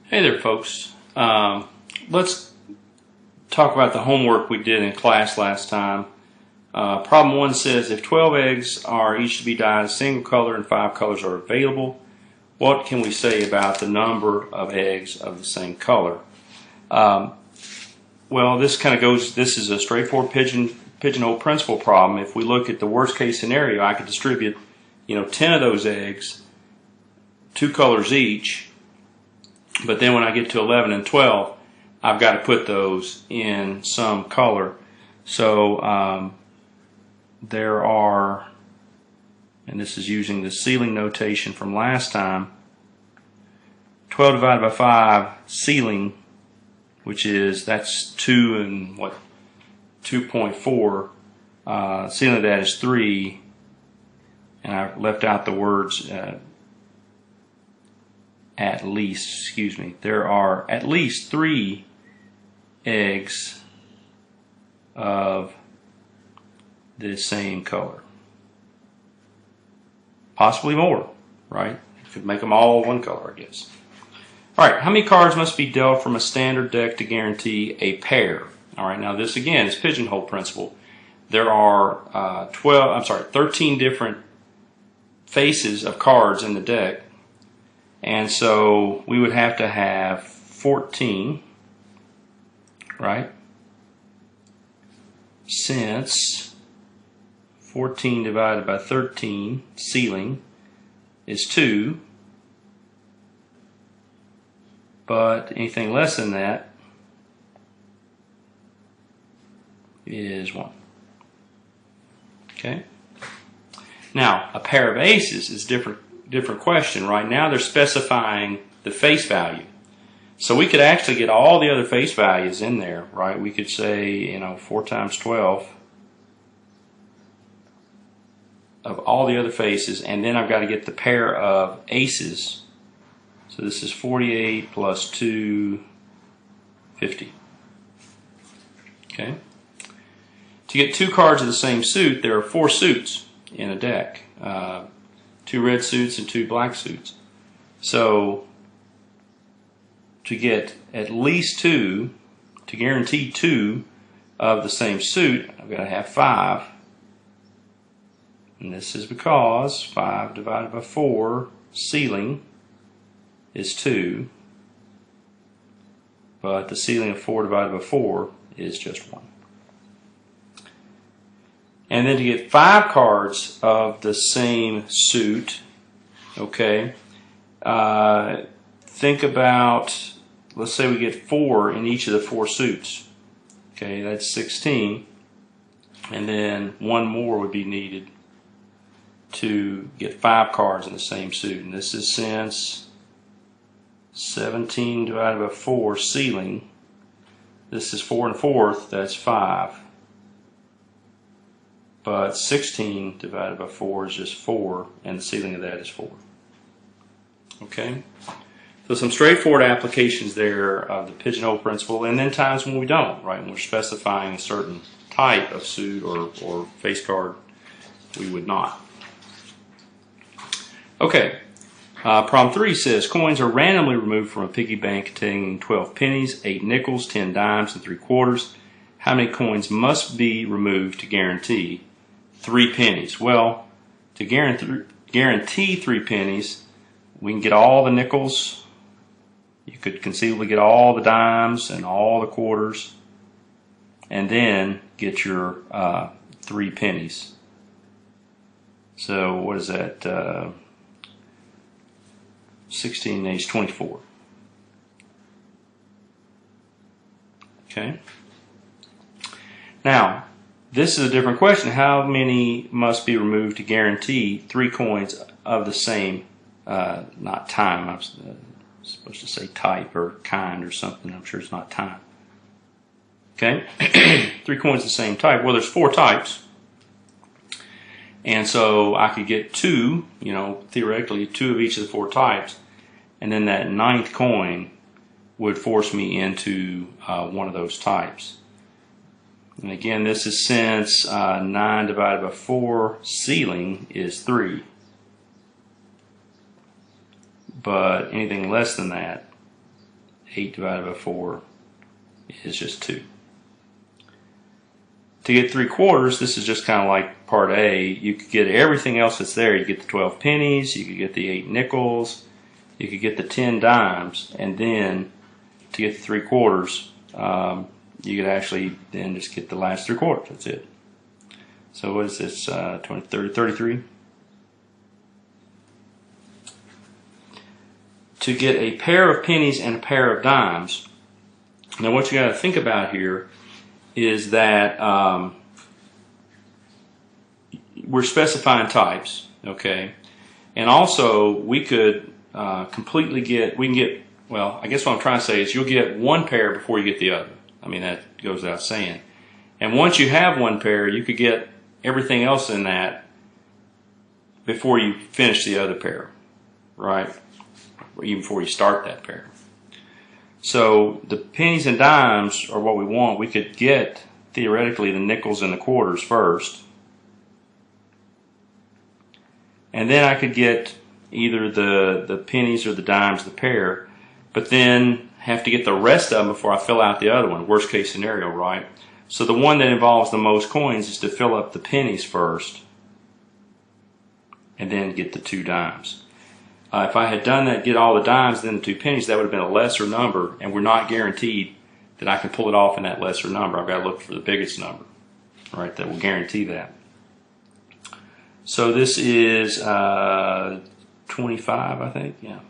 Hey there, folks. Let's talk about the homework we did in class last time. Problem 1 says if 12 eggs are each to be dyed a single color and 5 colors are available, what can we say about the number of eggs of the same color? Well, this is a straightforward pigeonhole principle problem. If we look at the worst case scenario, I could distribute 10 of those eggs, 2 colors each. But then when I get to 11 and 12, I've got to put those in some color. So there are, and this is using the ceiling notation from last time, 12 divided by 5 ceiling, that's 2 and 2.4. Ceiling of that is 3, and I left out the words at least, there are at least 3 eggs of the same color. Possibly more, right? You could make them all one color, I guess. Alright, how many cards must be dealt from a standard deck to guarantee a pair? Alright, now this again is pigeonhole principle. There are 13 different faces of cards in the deck. And so we would have to have 14, right? Since 14 divided by 13, ceiling, is 2. But anything less than that is 1. Okay? Now, a pair of aces is different question. Right now they're specifying the face value. So we could actually get all the other face values in there, right? We could say, 4 times 12 of all the other faces, and then I've got to get the pair of aces. So this is 48 plus 2, 50. Okay? To get 2 cards of the same suit, there are 4 suits in a deck. 2 red suits and 2 black suits. So to get at least 2, to guarantee 2 of the same suit, I've got to have 5. And this is because 5 divided by 4, ceiling, is 2. But the ceiling of 4 divided by 4 is just 1. And then to get 5 cards of the same suit, okay, think about, let's say we get 4 in each of the 4 suits. Okay, that's 16. And then 1 more would be needed to get 5 cards in the same suit. And this is since 17 divided by 4, ceiling. This is 4 1/4, that's 5. But 16 divided by 4 is just 4, and the ceiling of that is 4. Okay? So some straightforward applications there of the pigeonhole principle, and then times when we don't, right? When we're specifying a certain type of suit or face card, we would not. Okay. Problem 3 says, coins are randomly removed from a piggy bank containing 12 pennies, 8 nickels, 10 dimes, and 3 quarters. How many coins must be removed to guarantee 3 pennies? Well, to guarantee 3 pennies, we can get all the nickels. You could conceivably get all the dimes and all the quarters, and then get your 3 pennies. So what is that? 16 and 8 is 24. Okay. Now, this is a different question. How many must be removed to guarantee 3 coins of the same, not time, I'm supposed to say type or kind or something. I'm sure it's not time. Okay? 3 coins of the same type. Well, there's 4 types. And so I could get 2, theoretically 2 of each of the 4 types. And then that 9th coin would force me into one of those types. And again, this is since 9 divided by 4, ceiling, is 3. But anything less than that 8 divided by 4 is just 2. To get 3/4, this is just kind of like part A. You could get everything else that's there. You get the 12 pennies, you could get the 8 nickels, you could get the 10 dimes, and then to get the 3/4, you could actually then just get the last 3/4. That's it. So what is this? 20, 30, 33. To get a pair of pennies and a pair of dimes. Now what you got to think about here is that we're specifying types, okay? And also we could completely get, well, I guess what I'm trying to say is you'll get one pair before you get the other. I mean, that goes without saying. And once you have one pair, you could get everything else in that before you finish the other pair, right? Or even before you start that pair. So the pennies and dimes are what we want. We could get, theoretically, the nickels and the quarters first. And then I could get either the pennies or the dimes, the pair, but then have to get the rest of them before I fill out the other one. Worst case scenario, right? So the one that involves the most coins is to fill up the pennies first and then get the 2 dimes. If I had done that, get all the dimes, then the 2 pennies, that would have been a lesser number, and we're not guaranteed that I can pull it off in that lesser number. I've got to look for the biggest number, right, that will guarantee that. So this is 25, I think, yeah.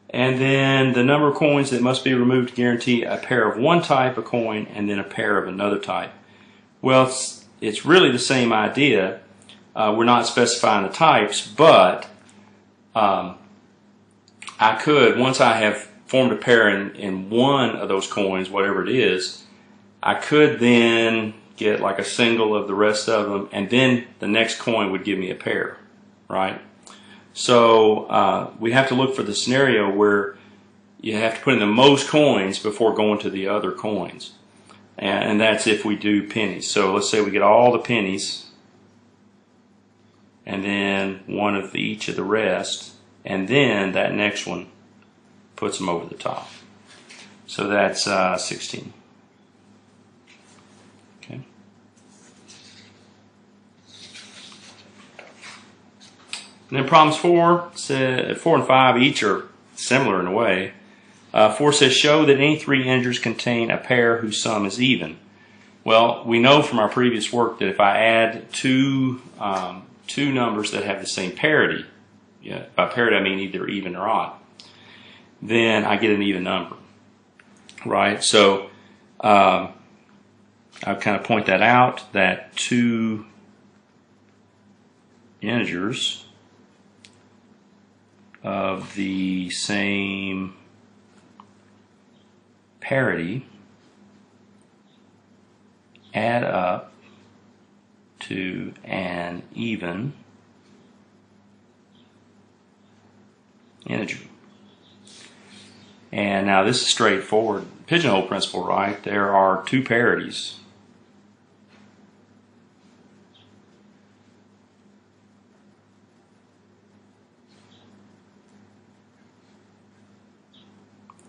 And then the number of coins that must be removed to guarantee a pair of one type of coin and then a pair of another type. Well, it's really the same idea. We're not specifying the types, but I could, once I have formed a pair in one of those coins, whatever it is, I could then get like a single of the rest of them, and then the next coin would give me a pair, right? So we have to look for the scenario where you have to put in the most coins before going to the other coins. And that's if we do pennies. So let's say we get all the pennies and then one of each of the rest, and then that next one puts them over the top. So that's 16. Okay. And then problems 4 and 5 each are similar in a way. 4 says, show that any 3 integers contain a pair whose sum is even. Well, we know from our previous work that if I add two numbers that have the same parity, by parity I mean either even or odd, then I get an even number, right? So I kind of point that out, that 2 integers of the same parity add up to an even integer. And now this is straightforward. Pigeonhole principle, right? There are 2 parities.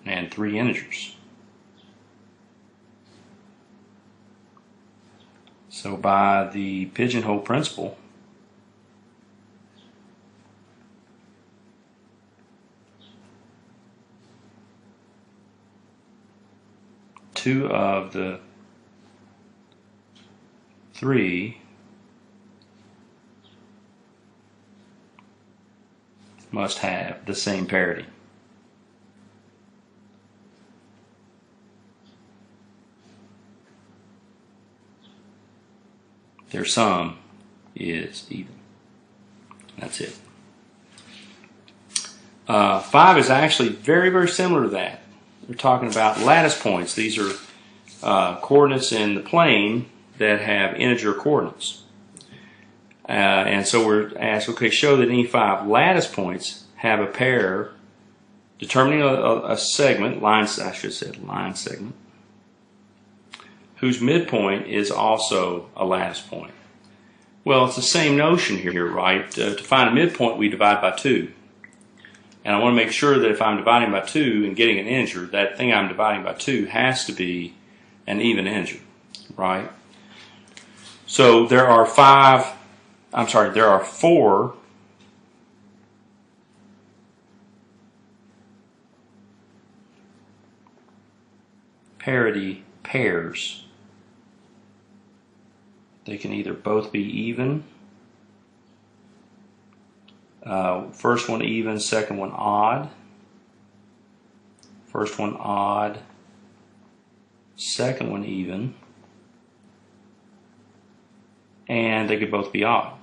And 3 integers. So by the pigeonhole principle, two of the 3 must have the same parity. Their sum is even. That's it. 5 is actually very, very similar to that. We're talking about lattice points. These are coordinates in the plane that have integer coordinates. And so we're asked, okay, show that any 5 lattice points have a pair determining a segment, line segment, whose midpoint is also a lattice point. Well, it's the same notion here, right? To find a midpoint, we divide by 2. And I want to make sure that if I'm dividing by 2 and getting an integer, that thing I'm dividing by 2 has to be an even integer, right? So there are 4 parity pairs. They can either both be even, first one even, second one odd, first one odd, second one even, and they could both be odd.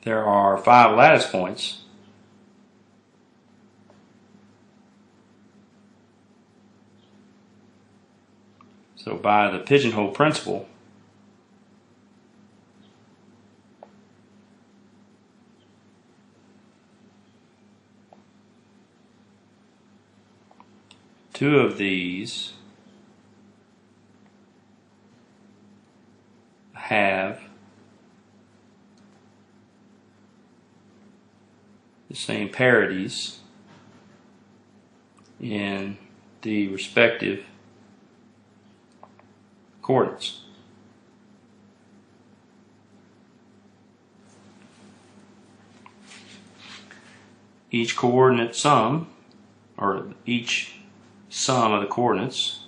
There are 5 lattice points. So by the pigeonhole principle, two of these have the same parities in the respective coordinates. Each coordinate sum, or each sum of the coordinates,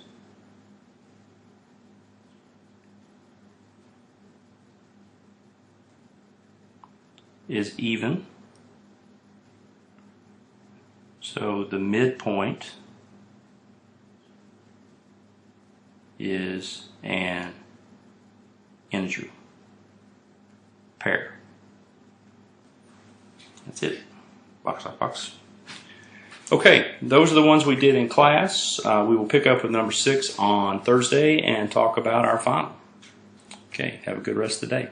is even. So the midpoint is an integer pair. That's it. Box, box, box. Okay, those are the ones we did in class. We will pick up with number 6 on Thursday and talk about our final. Okay, have a good rest of the day.